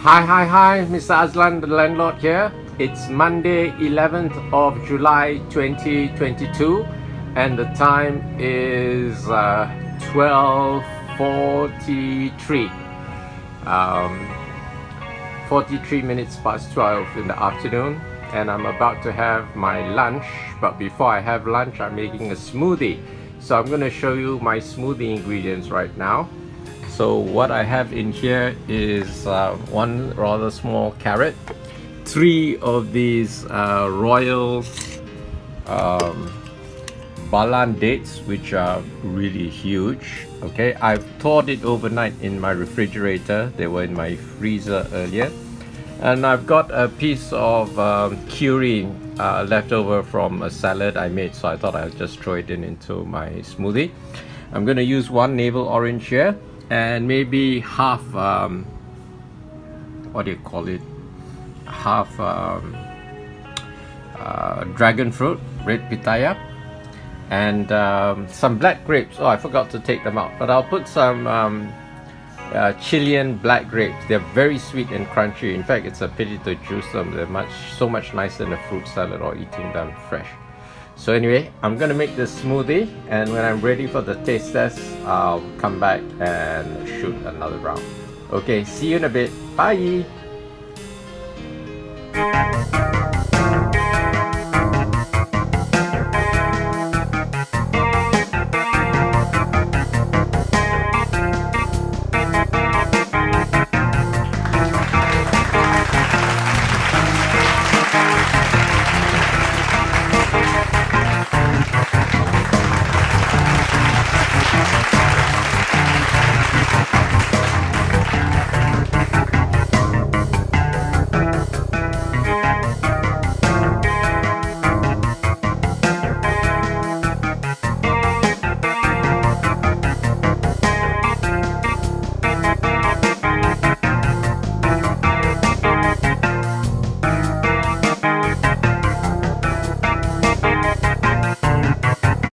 Hi, Mr. Azlan, the landlord here. It's Monday, 11th of July 2022, and the time is 12:43. 43 minutes past 12 in the afternoon, and I'm about to have my lunch. But before I have lunch, I'm making a smoothie. So I'm going to show you my smoothie ingredients right now. So what I have in here is one rather small carrot, 3 of these royal BALAH dates, which are really huge. Okay, I've thawed it overnight in my refrigerator. They were in my freezer earlier. And I've got a piece of curry left over from a salad I made, so I thought I'd just throw it into my smoothie. I'm going to use 1 navel orange here, and maybe half what do you call it, half dragon fruit, red pitaya, and some black grapes. Oh, I forgot to take them out, but I'll put some Chilean black grapes. They're very sweet and crunchy. In fact, it's a pity to juice them. They're so much nicer than a fruit salad or eating them fresh. So anyway, I'm gonna make this smoothie, and when I'm ready for the taste test, I'll come back and shoot another round. Okay, see you in a bit. Bye.